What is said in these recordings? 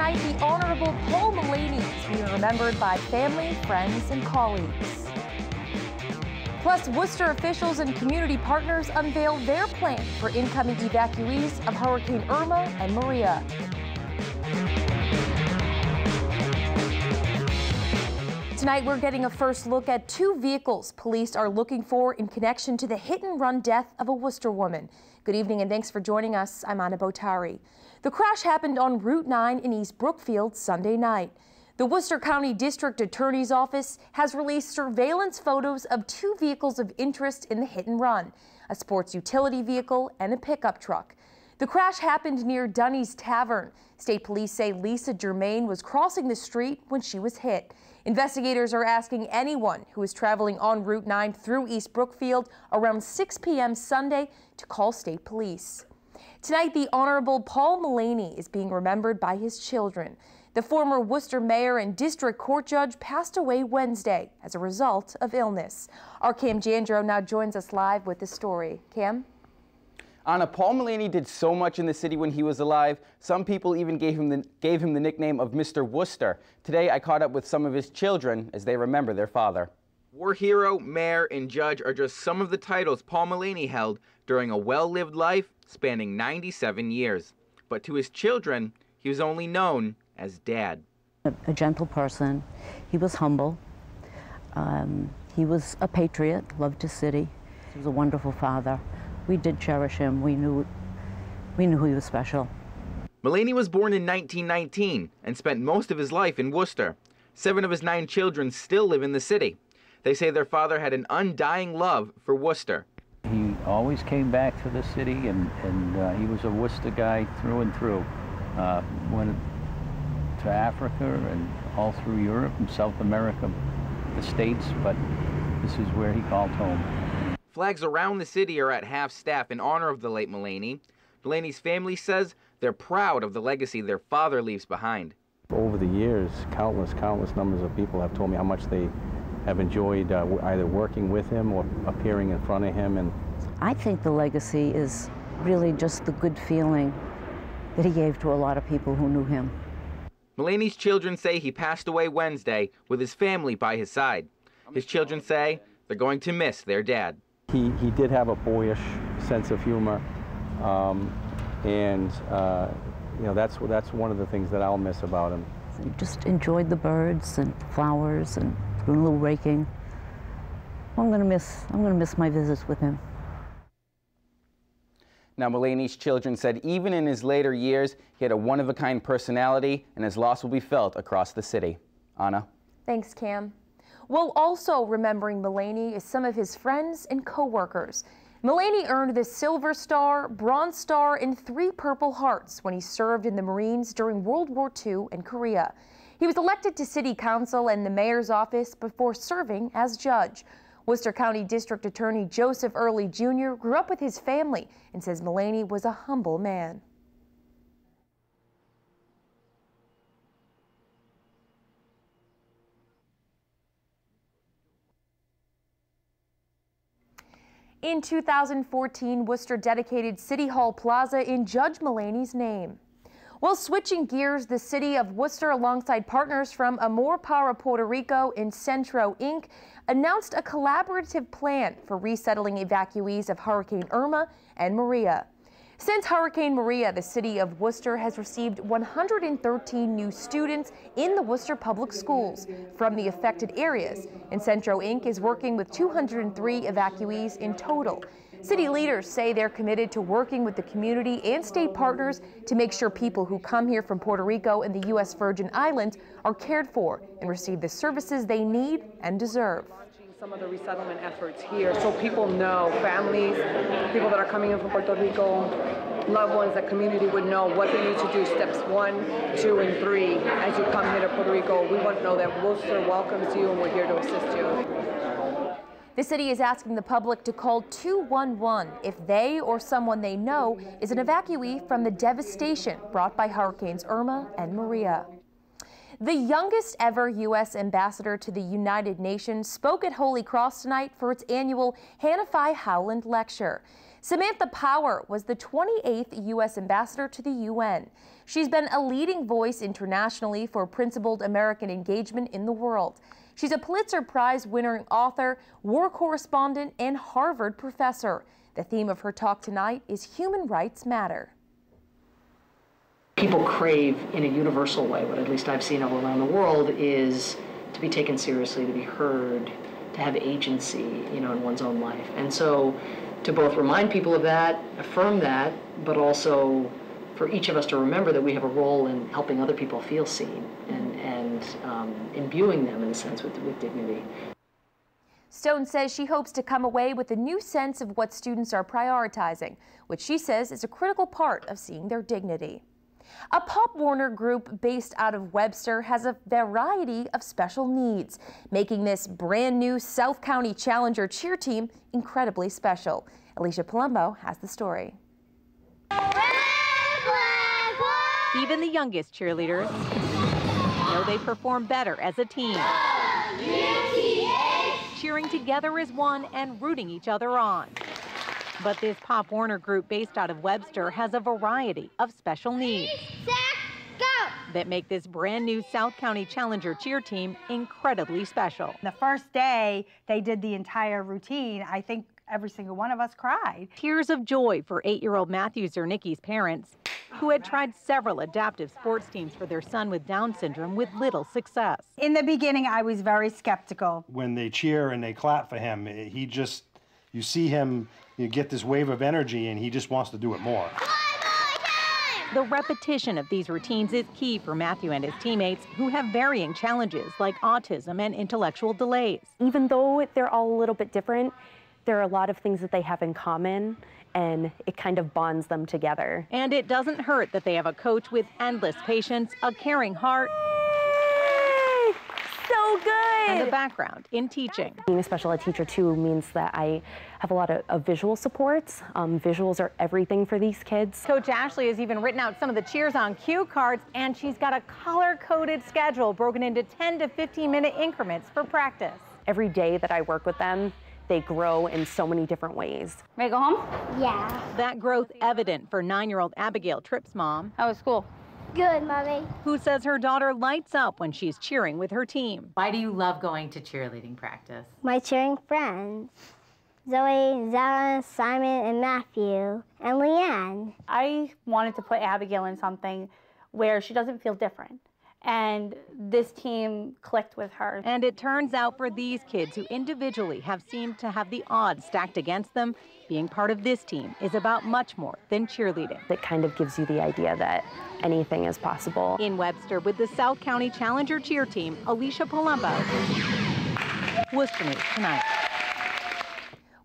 Tonight, the Honorable Paul Mullaney is being remembered by family, friends, and colleagues. Plus, Worcester officials and community partners unveil their plan for incoming evacuees of Hurricane Irma and Maria. Tonight, we're getting a first look at two vehicles police are looking for in connection to the hit-and-run death of a Worcester woman. Good evening and thanks for joining us. I'm Anna Botari. The crash happened on Route 9 in East Brookfield Sunday night. The Worcester County District Attorney's Office has released surveillance photos of two vehicles of interest in the hit-and-run, a sports utility vehicle and a pickup truck. The crash happened near Dunny's Tavern. State police say Lisa Germain was crossing the street when she was hit. Investigators are asking anyone who is traveling on Route 9 through East Brookfield around 6 p.m. Sunday to call state police. Tonight, the Honorable Paul Mullaney is being remembered by his children. The former Worcester mayor and district court judge passed away Wednesday as a result of illness. Our Cam Jandro now joins us live with the story. Cam? Anna, Paul Mullaney did so much in the city when he was alive. Some people even gave him the nickname of Mr. Worcester. Today, I caught up with some of his children as they remember their father. War hero, mayor, and judge are just some of the titles Paul Mullaney held during a well-lived life spanning 97 years. But to his children, he was only known as Dad. A gentle person. He was humble. He was a patriot, loved his city. He was a wonderful father. We did cherish him. We knew he was special. Mullaney was born in 1919 and spent most of his life in Worcester. 7 of his 9 children still live in the city. They say their father had an undying love for Worcester. He always came back to the city, and he was a Worcester guy through and through. Went to Africa and all through Europe and South America, the States, but this is where he called home. Flags around the city are at half-staff in honor of the late Mullaney. Mullaney's family says they're proud of the legacy their father leaves behind. Over the years, countless numbers of people have told me how much they have enjoyed either working with him or appearing in front of him. And I think the legacy is really just the good feeling that he gave to a lot of people who knew him. Mullaney's children say he passed away Wednesday with his family by his side. His children say they're going to miss their dad. He did have a boyish sense of humor, and you know, that's one of the things that I'll miss about him. He just enjoyed the birds and flowers and doing a little raking. I'm going to miss my visits with him. Now, Mullaney's children said even in his later years, he had a one-of-a-kind personality, and his loss will be felt across the city. Anna? Thanks, Cam. Well, also remembering Mullaney is some of his friends and co-workers. Mullaney earned the Silver Star, Bronze Star, and 3 Purple Hearts when he served in the Marines during World War II and Korea. He was elected to City Council and the Mayor's office before serving as judge. Worcester County District Attorney Joseph Early Jr. grew up with his family and says Mullaney was a humble man. In 2014, Worcester dedicated City Hall Plaza in Judge Mullaney's name. While switching gears, the city of Worcester, alongside partners from Power, Puerto Rico, and Centro Inc., announced a collaborative plan for resettling evacuees of Hurricane Irma and Maria. Since Hurricane Maria, the city of Worcester has received 113 new students in the Worcester Public Schools from the affected areas, and Centro Inc. is working with 203 evacuees in total. City leaders say they're committed to working with the community and state partners to make sure people who come here from Puerto Rico and the U.S. Virgin Islands are cared for and receive the services they need and deserve. Some of the resettlement efforts here, so people know, families, people that are coming in from Puerto Rico, loved ones, that community would know what they need to do, steps 1, 2, and 3 as you come here to Puerto Rico. We want to know that Worcester welcomes you and we're here to assist you. The city is asking the public to call 211 if they or someone they know is an evacuee from the devastation brought by Hurricanes Irma and Maria. The youngest ever U.S. ambassador to the United Nations spoke at Holy Cross tonight for its annual Hannah Phi Howland Lecture. Samantha Power was the 28th U.S. ambassador to the UN. She's been a leading voice internationally for principled American engagement in the world. She's a Pulitzer Prize-winning author, war correspondent, and Harvard professor. The theme of her talk tonight is Human Rights Matter. People crave, in a universal way, what at least I've seen all around the world, is to be taken seriously, to be heard, to have agency, in one's own life. And so to both remind people of that, affirm that, but also for each of us to remember that we have a role in helping other people feel seen and imbuing them, in a sense, with dignity. Stone says she hopes to come away with a new sense of what students are prioritizing, which she says is a critical part of seeing their dignity. A Pop Warner group based out of Webster has a variety of special needs, making this brand new South County Challenger cheer team incredibly special. Alicia Palumbo has the story. Even the youngest cheerleaders know they perform better as a team, cheering together as one and rooting each other on. But this Pop Warner group based out of Webster has a variety of special needs that make this brand new South County Challenger cheer team incredibly special. The first day they did the entire routine, I think every single one of us cried. Tears of joy for 8-year-old Matthew Zernicki's parents, who had tried several adaptive sports teams for their son with Down syndrome with little success. In the beginning, I was very skeptical. When they cheer and they clap for him, you see him, you get this wave of energy and he just wants to do it more. The repetition of these routines is key for Matthew and his teammates who have varying challenges like autism and intellectual delays. Even though they're all a little bit different, there are a lot of things that they have in common, and it kind of bonds them together. And it doesn't hurt that they have a coach with endless patience, a caring heart, so good! And a background in teaching. Being a special ed teacher too means that I have a lot of visual supports. Visuals are everything for these kids. Coach Ashley has even written out some of the cheers on cue cards, and she's got a color-coded schedule broken into 10 to 15-minute increments for practice. Every day that I work with them, they grow in so many different ways. Ready to go home? Yeah. That growth evident for 9-year-old Abigail Tripp's mom. How was school? Good, Mommy. Who says her daughter lights up when she's cheering with her team. Why do you love going to cheerleading practice? My cheering friends, Zoe, Zara, Simon, and Matthew, and Leanne. I wanted to put Abigail in something where she doesn't feel different. And this team clicked with her. And it turns out for these kids who individually have seemed to have the odds stacked against them, being part of this team is about much more than cheerleading. It kind of gives you the idea that anything is possible. In Webster with the South County Challenger cheer team, Alicia Palumbo, Worcester News Tonight.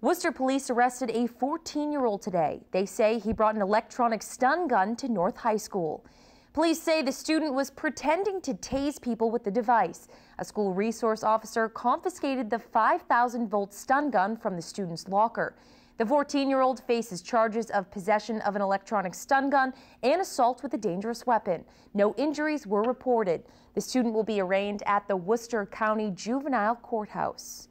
Worcester police arrested a 14-year-old today. They say he brought an electronic stun gun to North High School. Police say the student was pretending to tase people with the device. A school resource officer confiscated the 5,000-volt stun gun from the student's locker. The 14-year-old faces charges of possession of an electronic stun gun and assault with a dangerous weapon. No injuries were reported. The student will be arraigned at the Worcester County Juvenile Courthouse.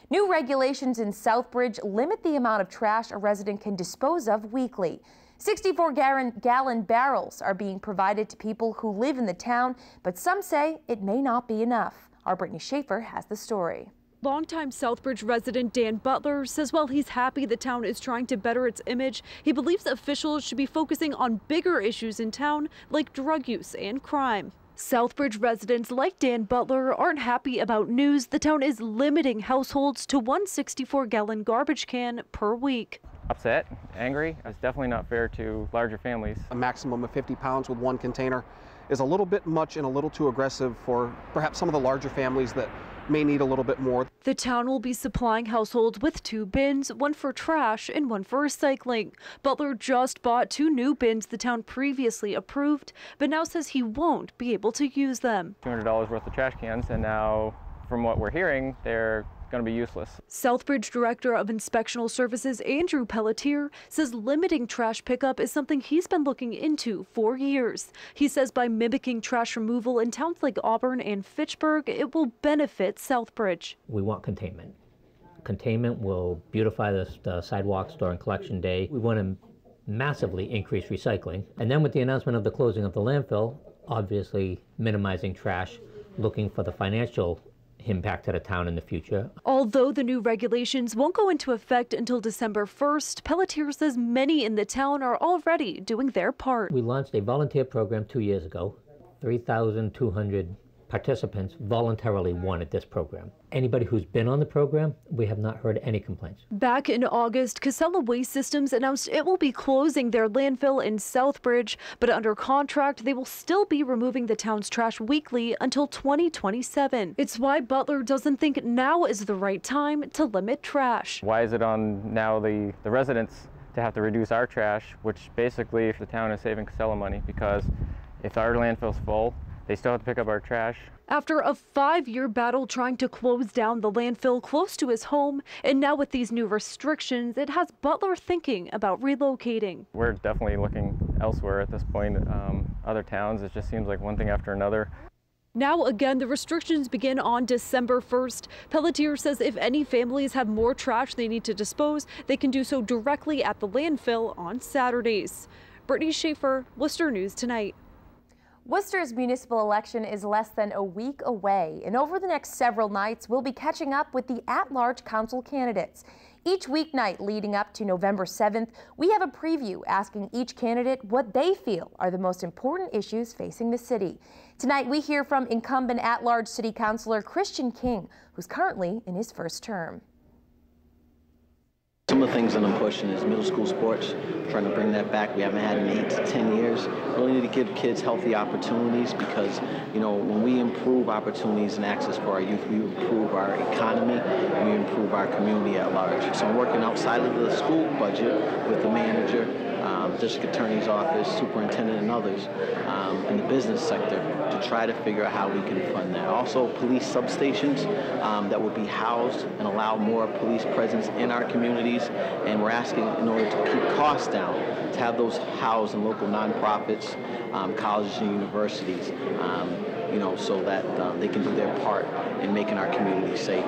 New regulations in Southbridge limit the amount of trash a resident can dispose of weekly. 64-gallon barrels are being provided to people who live in the town, but some say it may not be enough. Our Brittany Schaefer has the story. Longtime Southbridge resident Dan Butler says while he's happy the town is trying to better its image, he believes officials should be focusing on bigger issues in town like drug use and crime. Southbridge residents like Dan Butler aren't happy about news the town is limiting households to one 64-gallon garbage can per week. Upset, angry. It's definitely not fair to larger families. A maximum of 50 pounds with one container is a little bit much and a little too aggressive for perhaps some of the larger families that may need a little bit more. The town will be supplying households with 2 bins, one for trash and one for recycling. Butler just bought 2 new bins the town previously approved, but now says he won't be able to use them. $200 worth of trash cans, and now from what we're hearing, they're going to be useless. Southbridge Director of Inspectional Services Andrew Pelletier says limiting trash pickup is something he's been looking into for years. He says by mimicking trash removal in towns like Auburn and Fitchburg, it will benefit Southbridge. We want containment. Containment will beautify the sidewalks during collection day. We want to massively increase recycling. And then with the announcement of the closing of the landfill, obviously minimizing trash, looking for the financial impact to the town in the future. Although the new regulations won't go into effect until December 1st, Pelletier says many in the town are already doing their part. We launched a volunteer program 2 years ago. 3,200 participants voluntarily wanted this program. Anybody who's been on the program, we have not heard any complaints. Back in August, Casella Waste Systems announced it will be closing their landfill in Southbridge, but under contract, they will still be removing the town's trash weekly until 2027. It's why Butler doesn't think now is the right time to limit trash. Why is it on now the residents to have to reduce our trash, which basically the town is saving Casella money, because if our landfill's full, they still have to pick up our trash. After a 5-year battle trying to close down the landfill close to his home, and now with these new restrictions, it has Butler thinking about relocating. We're definitely looking elsewhere at this point. Other towns, it just seems like one thing after another. Now again, the restrictions begin on December 1st. Pelletier says if any families have more trash they need to dispose, they can do so directly at the landfill on Saturdays. Brittany Schaefer, Worcester News Tonight. Worcester's municipal election is less than a week away, and over the next several nights, we'll be catching up with the at-large council candidates. Each weeknight leading up to November 7th, we have a preview asking each candidate what they feel are the most important issues facing the city. Tonight, we hear from incumbent at-large city councilor Khrystian, who's currently in his first term. Some of the things that I'm pushing is middle school sports, trying to bring that back. We haven't had it in 8 to 10 years. Really need to give kids healthy opportunities because, you know, when we improve opportunities and access for our youth, we improve our economy and we improve our community at large. So I'm working outside of the school budget with the manager, district attorney's office, superintendent, and others in the business sector to try to figure out how we can fund that. Also, police substations that will be housed and allow more police presence in our communities. And we're asking, in order to keep costs down, to have those housed in local nonprofits, colleges and universities, you know, so that they can do their part in making our community safe.